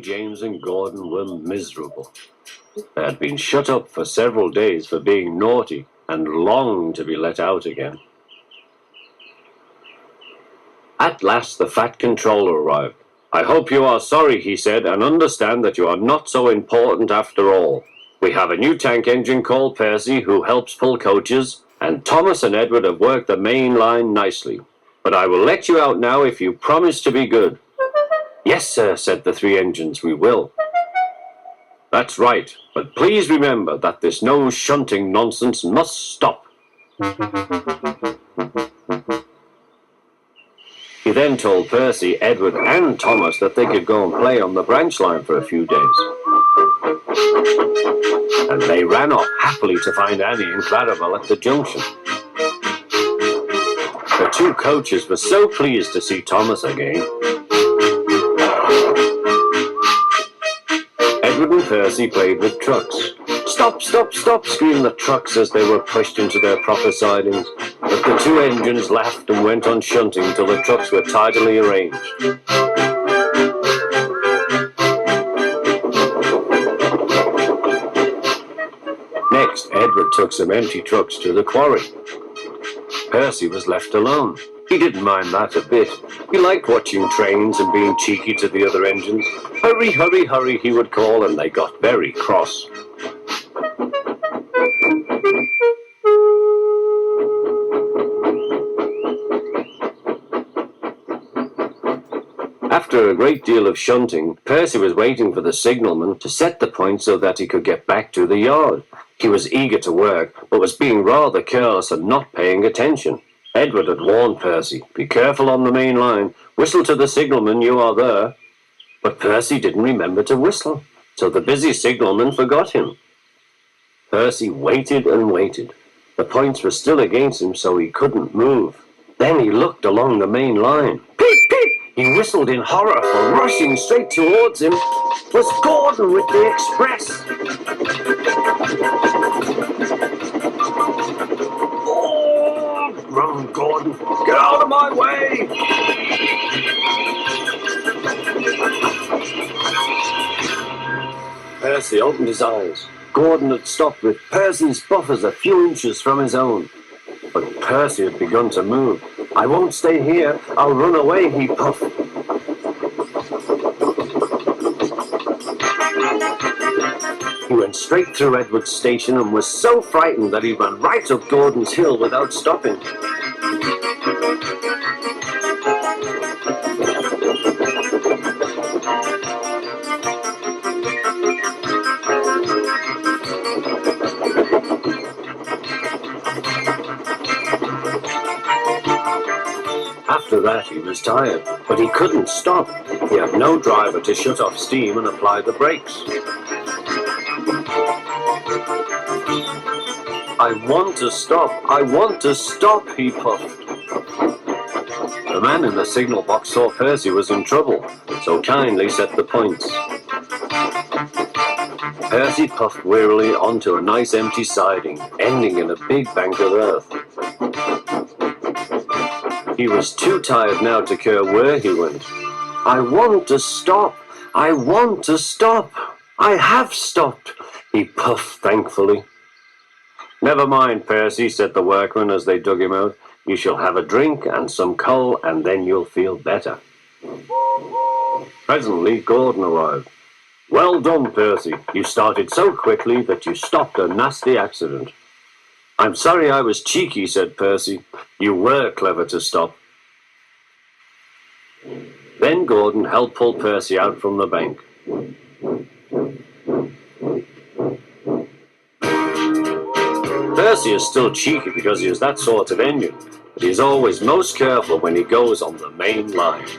James and Gordon were miserable. They had been shut up for several days for being naughty and longed to be let out again. At last the Fat Controller arrived. "I hope you are sorry," he said, "and understand that you are not so important after all. We have a new tank engine called Percy who helps pull coaches, and Thomas and Edward have worked the main line nicely. But I will let you out now if you promise to be good." "Yes, sir," said the three engines, "we will." "That's right, but please remember that this no shunting nonsense must stop." He then told Percy, Edward and Thomas that they could go and play on the branch line for a few days. And they ran off happily to find Annie and Clarabelle at the junction. The two coaches were so pleased to see Thomas again. Edward and Percy played with trucks. "Stop, stop, stop," screamed the trucks as they were pushed into their proper sidings. But the two engines laughed and went on shunting till the trucks were tidily arranged. Next, Edward took some empty trucks to the quarry. Percy was left alone. He didn't mind that a bit. He liked watching trains and being cheeky to the other engines. "Hurry, hurry, hurry," he would call, and they got very cross. After a great deal of shunting, Percy was waiting for the signalman to set the point so that he could get back to the yard. He was eager to work, but was being rather careless and not paying attention. Edward had warned Percy, "Be careful on the main line. Whistle to the signalman you are there." But Percy didn't remember to whistle, so the busy signalman forgot him. Percy waited and waited. The points were still against him, so he couldn't move. Then he looked along the main line. Peep, peep! He whistled in horror, for rushing straight towards him was Gordon with the express. "Oh!" groaned Gordon. "Get out of my way!" Percy opened his eyes. Gordon had stopped with Percy's buffers a few inches from his own. But Percy had begun to move. "I won't stay here. I'll run away," he puffed. He went straight through Edward's station and was so frightened that he ran right up Gordon's hill without stopping. After that he was tired, but he couldn't stop. He had no driver to shut off steam and apply the brakes. "I want to stop, I want to stop," he puffed. The man in the signal box saw Percy was in trouble, so kindly set the points. Percy puffed wearily onto a nice empty siding, ending in a big bank of earth. He was too tired now to care where he went. "I want to stop, I want to stop. I have stopped," he puffed thankfully. "Never mind, Percy," said the workman as they dug him out. "You shall have a drink and some coal, and then you'll feel better." Presently Gordon arrived. "Well done, Percy. You started so quickly that you stopped a nasty accident." "I'm sorry I was cheeky," said Percy. "You were clever to stop." Then Gordon helped pull Percy out from the bank. Percy is still cheeky because he is that sort of engine, but he is always most careful when he goes on the main line.